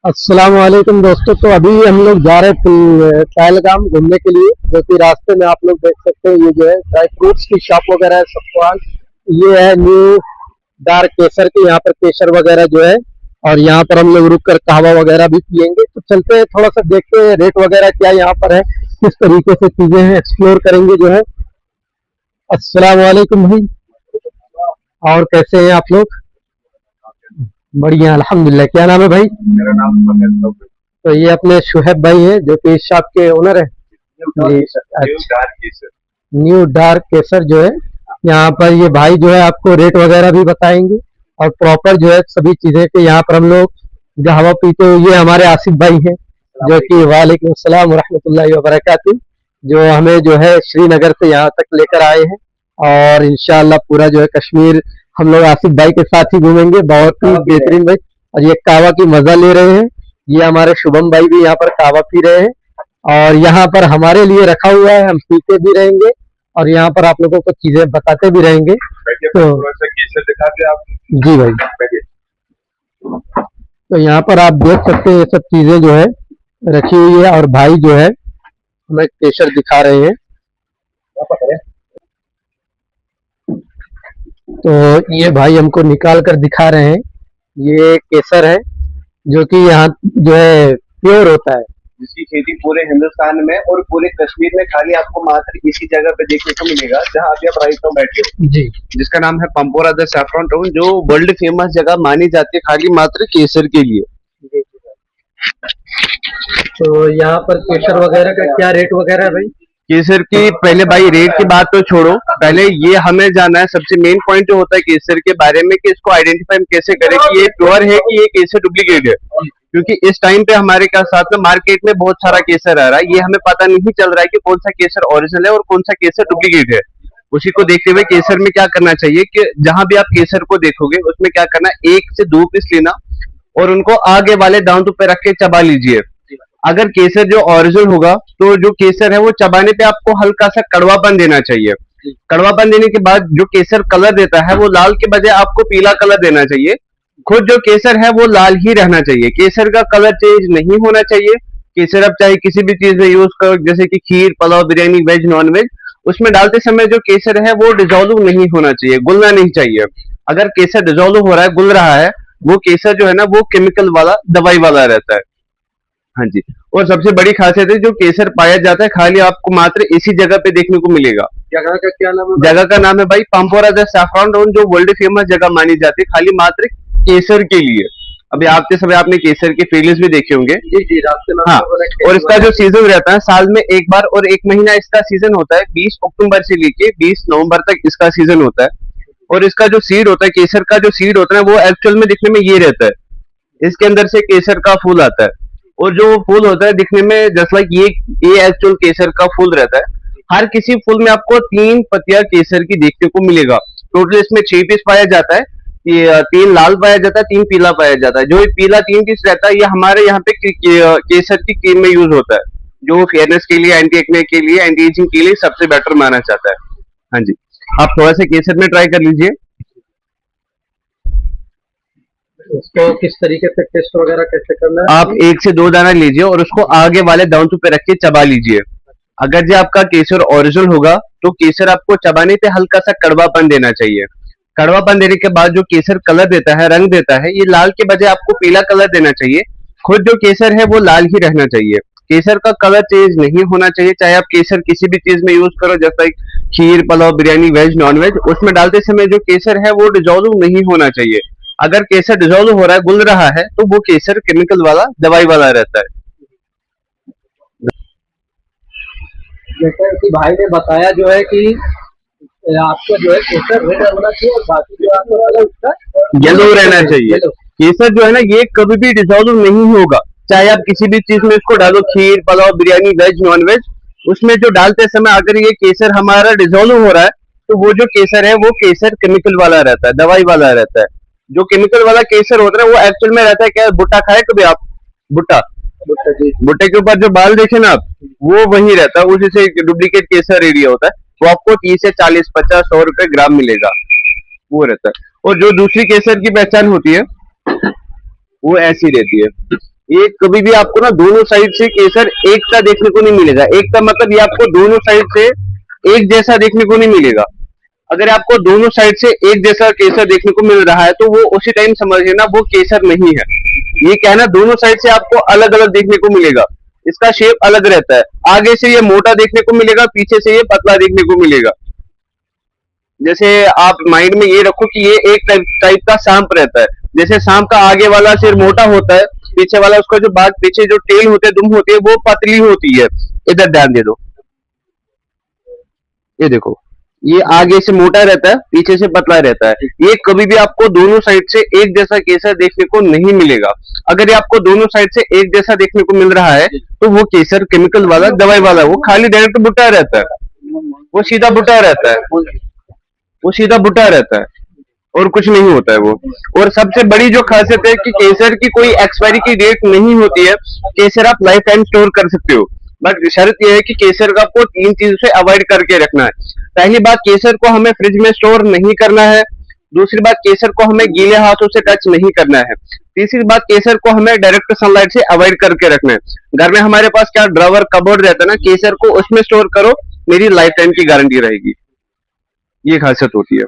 अस्सलाम वालेकुम दोस्तों। तो अभी हम लोग जा रहे हैं पहलगाम घूमने के लिए, जो कि रास्ते में आप लोग देख सकते हैं। ये जो है ड्राई फ्रूट्स की शॉप वगैरह है सबको आज। ये है न्यू डार्क केसर की, यहाँ पर केसर वगैरह जो है। और यहाँ पर हम लोग रुक कर कहवा वगैरह भी पियेंगे। तो चलते हैं, थोड़ा सा देखते हैं रेट वगैरह क्या यहाँ पर है, किस तरीके से चीजें हैं, एक्सप्लोर करेंगे जो है। अस्सलाम वालेकुम भाई, और कैसे हैं आप लोग? बढ़िया अल्हम्दुलिल्लाह। क्या नाम है भाई? मेरा नाम सुहेल है। तो ये अपने शुहेब भाई हैं, जो कि इस शॉप के ओनर है जी। अच्छा, डार्क केसर। न्यू डार्क केसर जो है, यहाँ पर ये भाई जो है आपको रेट वगैरह भी बताएंगे और प्रॉपर जो है सभी चीजें के। यहाँ पर हम लोग कहवा पीते हुए, ये हमारे आसिफ भाई हैं, जो कि वालेकुम सलाम व रहमतुल्लाहि व बरकातुहू, जो हमें जो है श्रीनगर से यहाँ तक लेकर आए हैं। और इंशाअल्लाह पूरा जो है कश्मीर हम लोग आसिफ भाई के साथ ही घूमेंगे। बहुत ही बेहतरीन भाई। और ये कहवा की मजा ले रहे हैं। ये हमारे शुभम भाई भी यहाँ पर कहवा पी रहे हैं, और यहाँ पर हमारे लिए रखा हुआ है, हम पीते भी रहेंगे और यहाँ पर आप लोगों को चीजें बताते भी रहेंगे। तो थोड़ा सा केसर दिखा दे आप। जी भाई, तो यहाँ पर आप देख सकते हैं ये सब चीजें जो है रखी हुई है, और भाई जो है हमें केसर दिखा रहे हैं। तो ये भाई हमको निकाल कर दिखा रहे हैं। ये केसर है, जो कि यहाँ जो है प्योर होता है। जिसकी खेती पूरे हिंदुस्तान में और पूरे कश्मीर में खाली आपको मात्र इसी जगह पे देखने को मिलेगा, जहाँ अभी आप राइट में बैठे हो जी। जिसका नाम है पंपोरा द सैफरन टाउन, जो वर्ल्ड फेमस जगह मानी जाती है खाली मात्र केसर के लिए। तो यहाँ पर केसर वगैरह का क्या रेट वगैरह है भाई? केसर की पहले भाई रेट की बात तो छोड़ो, पहले ये हमें जानना है सबसे मेन पॉइंट जो होता है केसर के बारे में, कि इसको आइडेंटिफाई हम कैसे करें कि ये प्योर है कि ये केसर डुप्लीकेट है। क्योंकि इस टाइम पे हमारे साथ में मार्केट में बहुत सारा केसर आ रहा है, ये हमें पता नहीं चल रहा है कि कौन सा केसर ओरिजिनल है और कौन सा केसर डुप्लीकेट है। उसी को देखते हुए केसर में क्या करना चाहिए कि जहां भी आप केसर को देखोगे उसमें क्या करना है, 1 से 2 पीस लेना और उनको आगे वाले दांतों पे रख के चबा लीजिए। अगर केसर जो ओरिजिनल होगा तो जो केसर है वो चबाने पे आपको हल्का सा कड़वापन देना चाहिए। कड़वापन देने के बाद जो केसर कलर देता है वो लाल के बजाय आपको पीला कलर देना चाहिए। खुद जो केसर है वो लाल ही रहना चाहिए, केसर का कलर चेंज नहीं होना चाहिए। केसर आप चाहे किसी भी चीज में यूज करो, जैसे कि kheer, pulao, biryani, veg, non veg, उसमें डालते समय जो केसर है वो डिजोल्व नहीं होना चाहिए, गुलना नहीं चाहिए। अगर केसर डिजोल्व हो रहा है, गुल रहा है, वो केसर जो है ना वो केमिकल वाला, दवाई वाला रहता है। हाँ जी। और सबसे बड़ी खासियत है, जो केसर पाया जाता है खाली आपको मात्र इसी जगह पे देखने को मिलेगा। जगह का क्या नाम है? जगह का नाम है भाई पंपोरा द सैफरन टाउन, जो वर्ल्ड फेमस जगह मानी जाती है खाली मात्र केसर के लिए। अभी आपके समय आपने केसर के फेलियर्स भी देखे होंगे। जी जी, रास्ते में। हाँ, और इसका जो सीजन रहता है साल में एक बार और 1 महीना इसका सीजन होता है, 20 अक्टूबर से लेके 20 नवंबर तक इसका सीजन होता है। और इसका जो सीड होता है, केसर का जो सीड होता है वो एक्चुअल में दिखने में ये रहता है, इसके अंदर से केसर का फूल आता है। और जो फूल होता है दिखने में जस्ट लाइक ये एक्चुअल केसर का फूल रहता है। हर किसी फूल में आपको 3 पत्तियां केसर की देखने को मिलेगा। टोटल इसमें 6 पीस पाया जाता है। ये 3 लाल पाया जाता है, 3 पीला पाया जाता है। जो ये पीला 3 पीस रहता है ये हमारे यहाँ पे केसर की क्रीम में यूज होता है, जो फेयरनेस के लिए, एंटी एक्ने के लिए, एंटी एजिंग के लिए सबसे बेटर माना जाता है। हाँ जी, आप थोड़ा सा केसर में ट्राई कर लीजिए। उसको किस तरीके से टेस्ट वगैरह कैसे करना है? आप 1 से 2 दाना लीजिए और उसको आगे वाले दांतों पे रख के चबा लीजिए। अगर जो आपका केसर ओरिजिनल होगा तो केसर आपको चबाने पे हल्का सा कड़वापन देना चाहिए। कड़वापन देने के बाद जो केसर कलर देता है, रंग देता है, ये लाल के बजाय आपको पीला कलर देना चाहिए। खुद जो केसर है वो लाल ही रहना चाहिए, केसर का कलर चेंज नहीं होना चाहिए। चाहे आप केसर किसी भी चीज में यूज करो, जैसा kheer, pulao, biryani, veg, non veg, उसमें डालते समय जो केसर है वो डिजोल्व नहीं होना चाहिए। अगर केसर डिजोल्व हो रहा है, गुल रहा है, तो वो केसर केमिकल वाला, दवाई वाला रहता है। जैसे कि भाई ने बताया जो है कि आपको जो है केसर रेड होना चाहिए और बाकी जो आपको वाला उसका येलो रहना चाहिए। केसर जो है ना ये कभी भी डिजोल्व नहीं होगा, चाहे आप किसी भी चीज में इसको डालो, kheer, pulao, biryani, veg, non veg, उसमें जो डालते समय अगर ये केसर हमारा डिजोल्व हो रहा है तो वो जो केसर है वो केसर केमिकल वाला रहता है, दवाई वाला रहता है। जो केमिकल वाला केसर होता है वो एक्चुअल में रहता है क्या, भुट्टा खाए कभी आप? भुट्टा, भुट्टे के ऊपर जो बाल देखे ना आप, वो वही रहता है, उसी से डुप्लीकेट केसर एरिया होता है। वो आपको 30 से 40, 50, 100 रुपए ग्राम मिलेगा, वो रहता है। और जो दूसरी केसर की पहचान होती है वो ऐसी रहती है, ये कभी भी आपको ना दोनों साइड से केसर एक सा देखने को नहीं मिलेगा। एक का मतलब ये आपको दोनों साइड से एक जैसा देखने को नहीं मिलेगा। अगर आपको दोनों साइड से एक जैसा केसर देखने को मिल रहा है तो वो उसी टाइम समझ लेना वो केसर नहीं है। ये क्या है ना, दोनों साइड से आपको अलग अलग देखने को मिलेगा। इसका शेप अलग रहता है, आगे से ये मोटा देखने को मिलेगा, पीछे से ये पतला देखने को मिलेगा। जैसे आप माइंड में ये रखो कि ये एक टाइप का सांप रहता है। जैसे सांप का आगे वाला सिर मोटा होता है, पीछे वाला उसका जो बात पीछे जो टेल होते हैं, दुम होती है, वो पतली होती है। इधर ध्यान दे दो, ये देखो, ये आगे से मोटा रहता है, पीछे से पतला रहता है। ये कभी भी आपको दोनों साइड से एक जैसा केसर देखने को नहीं मिलेगा। अगर ये आपको दोनों साइड से एक जैसा देखने को मिल रहा है तो वो केसर केमिकल वाला, दवाई वाला, वो खाली डायरेक्ट बुट्टा रहता है, वो सीधा बुट्टा रहता है, वो सीधा बुट्टा रहता है और कुछ नहीं होता है वो। और सबसे बड़ी जो खासियत है कि केसर की कोई एक्सपायरी की डेट नहीं होती है। केसर आप लाइफ टाइम स्टोर कर सकते हो, बट शर्त यह है कि केसर का आपको 3 चीजों से अवॉइड करके रखना है। पहली बात, केसर को हमें फ्रिज में स्टोर नहीं करना है। दूसरी बात, केसर को हमें गीले हाथों से टच नहीं करना है। तीसरी बात, केसर को हमें डायरेक्ट सनलाइट से अवॉइड करके रखना है। घर में हमारे पास क्या ड्रॉवर कबोर्ड रहता है ना, केसर को उसमें स्टोर करो, मेरी लाइफ टाइम की गारंटी रहेगी। ये खासियत होती है।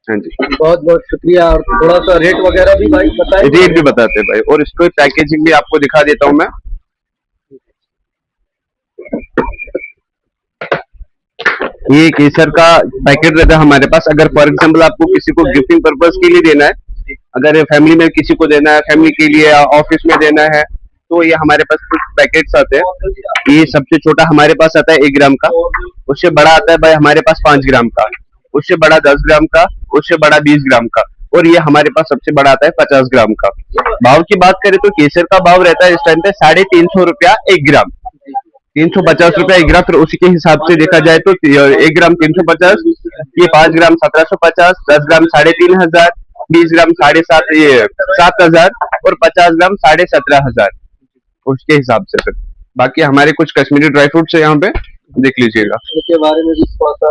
हाँ जी, बहुत बहुत शुक्रिया। और थोड़ा सा रेट वगैरह भी भाई बताएं। रेट भी बताते हैं भाई, और इसको पैकेजिंग भी आपको दिखा देता हूँ मैं। ये केसर का पैकेट रहता है हमारे पास। अगर फॉर एग्जाम्पल आपको किसी को गिफ्टिंग पर्पज के लिए देना है, अगर फैमिली में किसी को देना है, फैमिली के लिए, ऑफिस में देना है, तो ये हमारे पास कुछ पैकेट्स आते हैं। ये सबसे छोटा हमारे पास आता है 1 ग्राम का, उससे बड़ा आता है भाई हमारे पास 5 ग्राम का, उससे बड़ा 10 ग्राम का, उससे बड़ा 20 ग्राम का, और ये हमारे पास सबसे बड़ा आता है 50 ग्राम का। भाव की बात करें तो केसर का भाव रहता है इस टाइम पे 350 रुपया 1 ग्राम, 350 रुपया 1 ग्राम। फिर उसी के हिसाब से देखा जाए तो 1 ग्राम 350, ये 5 ग्राम 1750, 10 ग्राम 3500, 20 ग्राम 7,500 और 50 ग्राम 17,500, उसके हिसाब से। फिर बाकी हमारे कुछ कश्मीरी ड्राई फ्रूट्स है यहाँ पे, देख लीजिएगा, इसके बारे में भी थोड़ा सा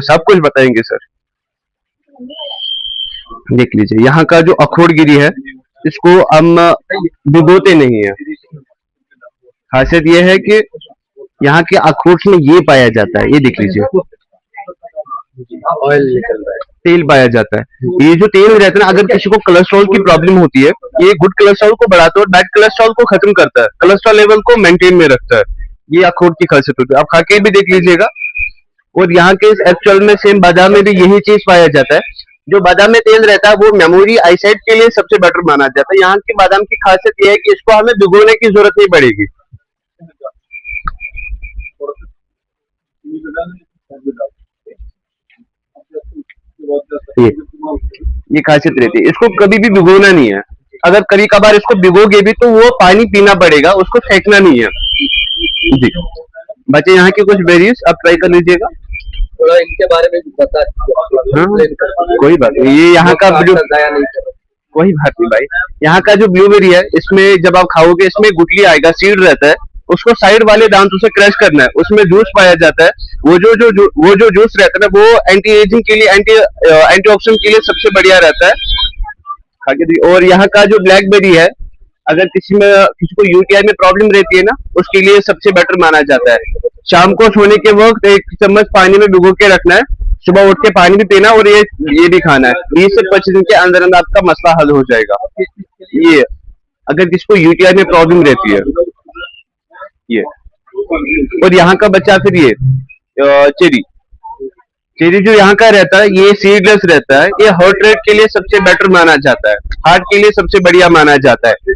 सब कुछ बताएंगे सर। देख लीजिए, यहाँ का जो अखरोट गिरी है, इसको हम भिगोते नहीं है। खासियत ये है कि यहाँ के अखरोट में ये पाया जाता है, ये देख लीजिए, ऑयल निकल रहा है, तेल पाया जाता है। ये जो तेल रहता है ना, अगर किसी को कोलेस्ट्रॉल की प्रॉब्लम होती है, ये गुड कोलेस्ट्रॉल को बढ़ाता है और बैड कोलेस्ट्रॉल को खत्म करता है, कोलेस्ट्रॉल लेवल को मेंटेन में रखता है। ये अखरोट की खासियत होती है, आप खा के भी देख लीजिएगा। और यहाँ के एक्चुअल में सेम बादाम में भी यही चीज पाया जाता है। जो बादाम में तेल रहता है वो मेमोरी, आईसाइट के लिए सबसे बेटर माना जाता है। यहाँ की बादाम की खासियत ये है कि इसको हमें भिगोने की जरूरत नहीं पड़ेगी। ये खासियत रहती है, इसको कभी भी भिगोना नहीं है। अगर कभी कभार इसको भिगोगे भी तो वो पानी पीना पड़ेगा, उसको फेंकना नहीं है जी। बच्चे यहाँ की कुछ बेरीज आप ट्राई कर लीजिएगा, थोड़ा इनके बारे में भी बता दीजिए। हाँ, कोई बात नहीं। ये यहाँ का कोई बात नहीं भाई, यहाँ का जो ब्लूबेरी है, इसमें जब आप खाओगे इसमें गुठली आएगा, सीड रहता है, उसको साइड वाले दांतों से क्रश करना है, उसमें जूस पाया जाता है। वो जो जूस रहता है ना, वो एंटी एजिंग के लिए, एंटीऑक्सीडेंट के लिए सबसे बढ़िया रहता है, खा के। और यहाँ का जो ब्लैकबेरी है, अगर किसी को यूटीआई में प्रॉब्लम रहती है ना, उसके लिए सबसे बेटर माना जाता है। शाम को सोने के वक्त 1 चम्मच पानी में भिगो के रखना है, सुबह उठ के पानी भी पीना, और ये भी खाना है। 20 से 25 दिन के अंदर अंदर आपका मसला हल हो जाएगा। ये अगर किसी को यूटीआई में प्रॉब्लम रहती है, ये। और यहाँ का बच्चा फिर ये चेरी जो यहाँ का रहता है, ये सीडलेस रहता है, ये हार्ट रेट के लिए सबसे बेटर माना जाता है, हार्ट के लिए सबसे बढ़िया माना जाता है।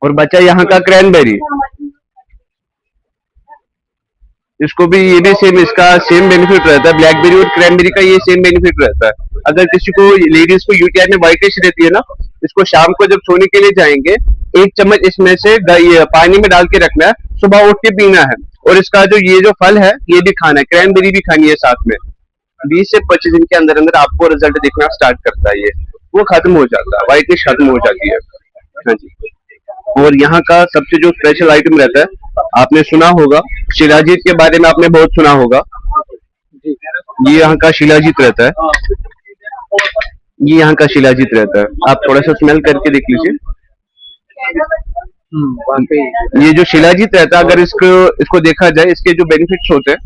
और बच्चा यहाँ का क्रैनबेरी, इसको भी, ये भी सेम, इसका सेम बेनिफिट रहता है। ब्लैकबेरी और क्रैनबेरी का ये सेम बेनिफिट रहता है। अगर किसी को, लेडीज को यूटीआई में व्हाइटिश रहती है ना, इसको शाम को जब सोने के लिए जाएंगे 1 चम्मच इसमें से पानी में डाल के रखना है, सुबह उठ के पीना है। और इसका ये जो फल है ये भी खाना है, क्रैनबेरी भी खानी है साथ में। 20 से 25 दिन के अंदर अंदर आपको रिजल्ट दिखना स्टार्ट करता है, ये वो खत्म हो जाता है, व्हाइटनेस खत्म हो जाती है। हाँ जी। और यहाँ का सबसे जो स्पेशल आइटम रहता है, आपने सुना होगा शिलाजीत के बारे में, आपने बहुत सुना होगा। ये यहाँ का शिलाजीत रहता है, ये यहाँ का शिलाजीत रहता है। आप थोड़ा सा स्मेल करके देख लीजिए। वाकई ये जो शिलाजीत रहता है, अगर इसको देखा जाए, इसके जो बेनिफिट्स होते हैं,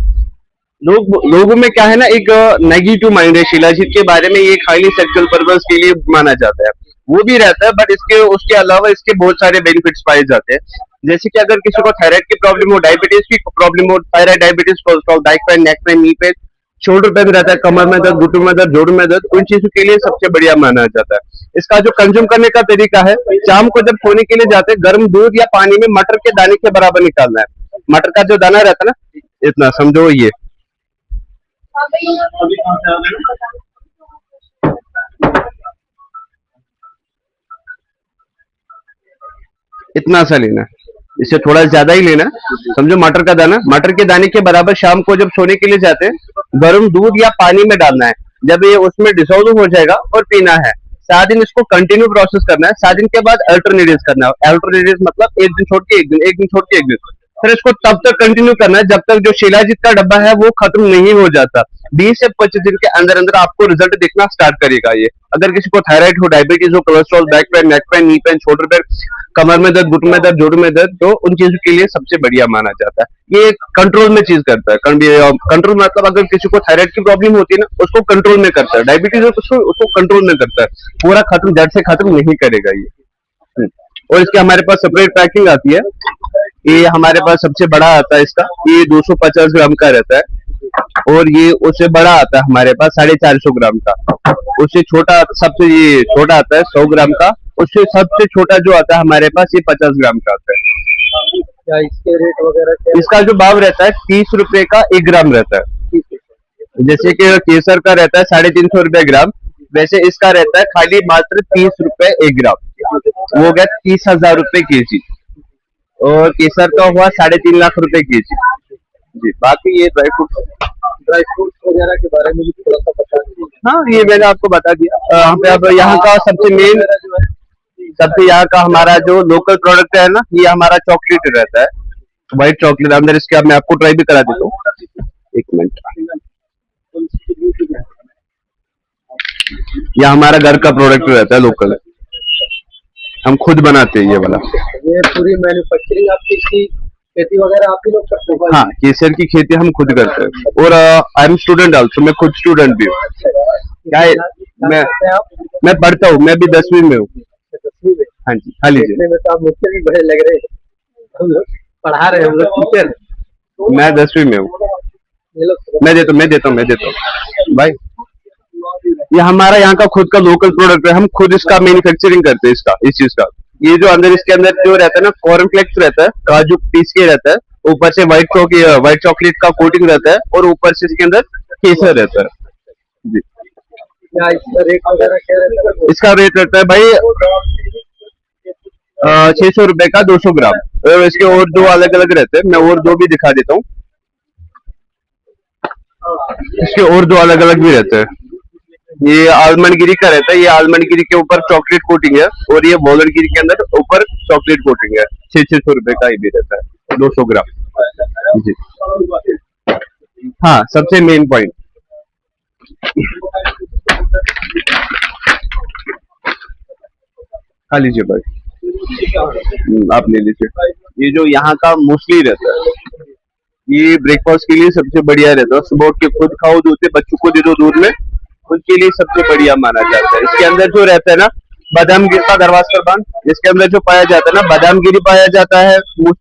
लोगों में क्या है ना, एक नेगेटिव माइंड है शिलाजीत के बारे में। ये एक हाईली सेक्सुअल पर्पस के लिए माना जाता है, वो भी रहता है, बट इसके उसके अलावा इसके बहुत सारे बेनिफिट्स पाए जाते हैं। जैसे कि अगर किसी को थायराइड की प्रॉब्लम हो, डायबिटीज की प्रॉब्लम हो, thyroid, diabetes, cholesterol, back pain, neck pain, knee pain, shoulder pen रहता है, कमर में दर्द, घुटनों में दर्द, जोड़ में दर्द, उन चीजों के लिए सबसे बढ़िया माना जाता है। इसका जो कंज्यूम करने का तरीका है, शाम को जब सोने के लिए जाते हैं, गर्म दूध या पानी में मटर के दाने के बराबर निकालना है। मटर का जो दाना रहता है ना, इतना समझो, ये इतना सा लेना है, इससे थोड़ा ज्यादा ही लेना है। समझो मटर का दाना, मटर के दाने के बराबर शाम को जब सोने के लिए जाते हैं, गर्म दूध या पानी में डालना है। जब ये उसमें डिसॉल्व हो जाएगा और पीना है। 7 दिन इसको कंटिन्यू प्रोसेस करना है। 7 दिन के बाद अल्टरनेटिव करना है। अल्टरनेटिव मतलब एक दिन छोड़ के एक दिन, एक दिन छोड़ के एक दिन। फिर इसको तब तक कंटिन्यू करना है जब तक जो शिलाजीत का डब्बा है वो खत्म नहीं हो जाता। 20 से 25 दिन के अंदर अंदर आपको रिजल्ट दिखना स्टार्ट करेगा ये। अगर किसी को थायराइड हो, डायबिटीज हो, cholesterol, back pain, neck pain, knee pain, shoulder pain, कमर में दर्द, घुटने में दर्द, जोड़ में दर्द, तो उन चीजों के लिए सबसे बढ़िया माना जाता है। ये कंट्रोल में चीज करता है। कंट्रोल मतलब अगर किसी को थायराइड की प्रॉब्लम होती है ना, उसको कंट्रोल में करता है। डायबिटीज हो तो उसको कंट्रोल में करता है। पूरा खत्म, जड़ से खत्म नहीं करेगा ये। और इसके हमारे पास सेपरेट पैकिंग आती है। ये हमारे पास सबसे बड़ा आता है इसका, ये 250 ग्राम का रहता है। और ये उससे बड़ा आता है हमारे पास 450 ग्राम का। उससे छोटा, सबसे ये छोटा आता है 100 ग्राम का। उससे सबसे छोटा जो आता है हमारे पास, ये 50 ग्राम का आता है। क्या इसके रेट वगैरह क्या? इसका जो भाव रहता है 30 रुपए का 1 ग्राम रहता है। जैसे कि केसर का रहता है 350 रुपए ग्राम, वैसे इसका रहता है खाली मात्र 30 रुपए 1 ग्राम। वो हो गया 30,000 रुपए केजी। और केसर का हुआ 3.5 लाख रुपए केजी जी। बाकी ये ड्राई फ्रूट्स वगैरह के बारे में भी थोड़ा सा बता दीजिए। हाँ, ये मैंने आपको बता दिया। यहाँ पे अब यहाँ का सबसे मेन, सबसे यहाँ का हमारा जो लोकल प्रोडक्ट है ना, ये हमारा चॉकलेट रहता है, व्हाइट चॉकलेट। अंदर इसके अब मैं आपको ट्राई भी करा देता हूँ, 1 मिनट। यह हमारा घर का प्रोडक्ट रहता है, लोकल, हम खुद बनाते हैं ये वाला। ये पूरी मैन्युफैक्चरिंग आपकी, इसकी खेती वगैरह आप ही लोग करते हो? हाँ, केसर की खेती हम खुद करते हैं। और आई एम स्टूडेंट ऑल्सो, मैं खुद स्टूडेंट भी हूँ। क्या है, मैं पढ़ता हूँ, मैं भी 10वीं में हूँ। 10वीं में? हाँ जी, हाँ लीजिए। देखने में तो आप मुझसे भी बड़े लग रहे हैं। हम लोग पढ़ा रहे हैं, हम लोग टीचर। मैं 10वीं में हूँ। मैं देता हूँ भाई। ये हमारा यहाँ का खुद का लोकल प्रोडक्ट है, हम खुद इसका मैन्युफैक्चरिंग करते हैं, इस चीज का। ये जो अंदर, इसके अंदर जो रहता है ना, कॉर्नफ्लेक्स रहता है, काजू पीस के रहता है, ऊपर से व्हाइट चॉकलेट का कोटिंग रहता है, और ऊपर से इसके अंदर केसर रहता है जी। क्या इसका रेट वगैरह क्या रहता है? इसका रेट रहता है भाई 600 रुपए का 200 ग्राम। और इसके और 2 अलग अलग रहते हैं, मैं और 2 भी दिखा देता हूँ। इसके और 2 अलग अलग भी रहते हैं। ये आलमंडगिरी का रहता है, ये आलमंडगिरी के ऊपर चॉकलेट कोटिंग है, और ये बोलनगिरी के अंदर ऊपर चॉकलेट कोटिंग है। 600 रुपए का ये भी रहता है, 200 ग्राम जी। हाँ, सबसे मेन पॉइंट, खा लीजिए भाई, आप ले लीजिए। ये जो यहाँ का मूसली रहता है, ये ब्रेकफास्ट के लिए सबसे बढ़िया रहता है। सुबह उठ के खुद खाओ, दूध से बच्चों को दे दो, दूध में उनके लिए सबसे बढ़िया माना जाता है। इसके अंदर जो रहता है ना, बादाम गिरी का दरवाजा बांध, इसके अंदर जो पाया जाता है ना, बादाम गिरी पाया जाता है,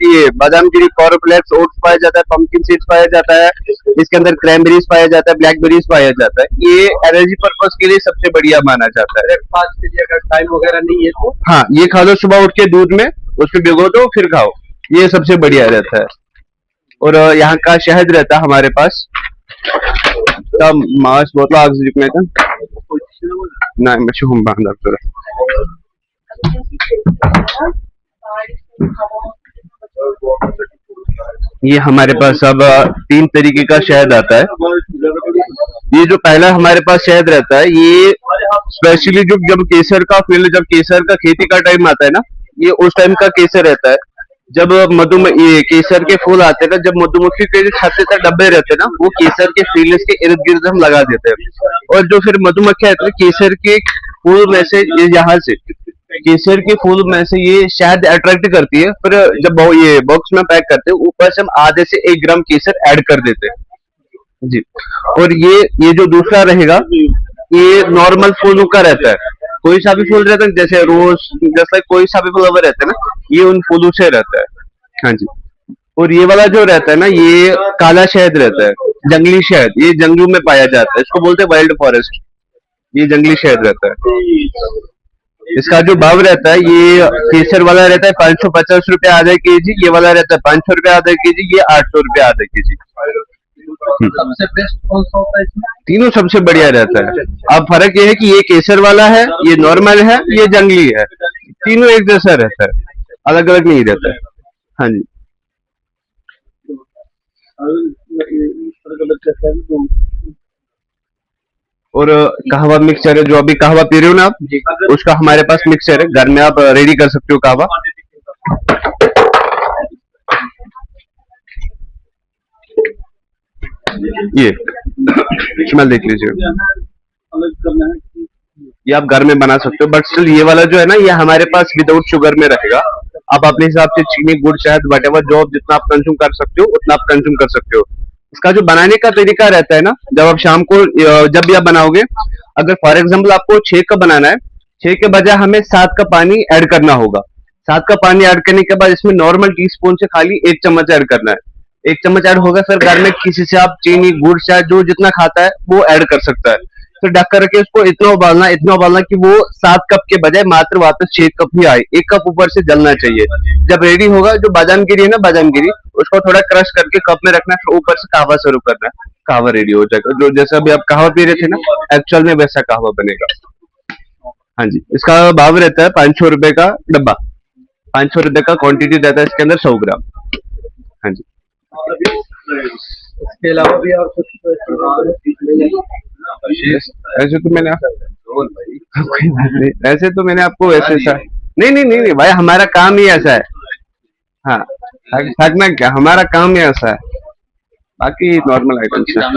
ये बादाम गिरी, कॉर्नफ्लेक्स, ओट्स पाया जाता है, पंपकिन सीड्स पाया जाता है, इसके अंदर क्रैनबेरीज पाया जाता है, ब्लैकबेरीज पाया जाता है। ये एनर्जी पर्पज के लिए सबसे बढ़िया माना जाता है। ब्रेकफास्ट के लिए अगर टाइम वगैरह नहीं है तो? हाँ, ये खा लो सुबह उठ के दूध में, उसको भिगो दो फिर खाओ, ये सबसे बढ़िया रहता है। और यहाँ का शहद रहता है हमारे पास, तब मास बोतल आग जितने का ना मशहूम बांध डॉक्टर। ये हमारे पास अब 3 तरीके का शहद आता है। ये जो पहला हमारे पास शहद रहता है, ये स्पेशली जब केसर का फील्ड, जब केसर का खेती का टाइम आता है ना, ये उस टाइम का केसर रहता है। जब ये केसर के फूल आते हैं ना, जब मधुमक्खी के जो छत्ते डब्बे रहते हैं ना, वो केसर के फील्ड के इर्द गिर्द हम लगा देते हैं। और जो फिर मधुमक्खी आती है केसर के फूल में से, यहाँ से केसर के फूल में से ये शहद अट्रैक्ट करती है, फिर जब ये बॉक्स में पैक करते हैं ऊपर से हम आधे से 1 ग्राम केसर ऐड कर देते हैं जी। और ये जो दूसरा रहेगा ये नॉर्मल फूलों का रहता है, कोई सा भी फूल रहता है जैसे रोज, जैसा कोई सा भी फ्लावर रहता है ना, ये उन फूलों से रहता है। हाँ जी। और ये वाला जो रहता है ना, ये काला शहद रहता है, जंगली शहद, ये जंगलों में पाया जाता है, इसको बोलते हैं वाइल्ड फॉरेस्ट। ये जंगली शहद रहता है। इसका जो भाव रहता है, ये केसर वाला रहता है 550 रुपए आधा केजी, ये वाला रहता है 500 रुपए आधा केजी, ये 800 रुपए आधा केजी। सबसे बेस्ट कौन सा होता है इसमें? तीनों सबसे बढ़िया रहता है। अब फर्क ये है कि ये केसर वाला है, ये नॉर्मल है, ये जंगली है, तीनों एक जैसा रहता है, अलग अलग नहीं रहता है। हाँ जी। और कहवा मिक्सचर है, जो अभी कहवा पी रहे हो ना आप, उसका हमारे पास मिक्सचर है, घर में आप रेडी कर सकते हो कहवा। ये स्मेल देख लीजिए, ये आप घर में बना सकते हो, बट स्टिल ये वाला जो है ना, ये हमारे पास विदाउट शुगर में रहेगा। आप अपने हिसाब से चीनी, गुड़, शहद, वटेवर जो आप जितना आप कंज्यूम कर सकते हो उतना आप कंज्यूम कर सकते हो। इसका जो बनाने का तरीका रहता है ना, जब आप शाम को जब भी आप बनाओगे, अगर फॉर एग्जाम्पल आपको 6 कप बनाना है, 6 के बजाय हमें 7 कप पानी ऐड करना होगा। 7 कप पानी ऐड करने के बाद इसमें नॉर्मल टीस्पून से खाली 1 चम्मच ऐड करना है। 1 चम्मच ऐड होगा, फिर घर में किसी से आप चीनी, गुड़, शहद जो जितना खाता है वो ऐड कर सकता है। फिर ढक करके उसको इतना उबालना कि वो 7 कप के बजाय मात्र वापस 6 कप ही आए, 1 कप ऊपर से जलना चाहिए। जब रेडी होगा, जो बादाम गिरी है ना, बादाम गिरी, उसको थोड़ा क्रश करके कप में रखना है, फिर ऊपर से कहवा सर्व करना है, कहवा रेडी हो जाएगा। जो जैसा भी आप कहवा पी रहे थे ना, एक्चुअल में वैसा कहवा बनेगा। हाँ जी। इसका भाव रहता है 500 रुपए का डब्बा, 500 रुपए का क्वांटिटी रहता है इसके अंदर 100 ग्राम। हाँ जी। इसके अलावा भी और कुछ ऐसे तो मैंने ऐसे तो मैंने आपको ऐसे नहीं भाई, हमारा काम ही ऐसा है। हाँ, थकना क्या, हमारा काम ही ऐसा है, बाकी नॉर्मल आइटम्स है।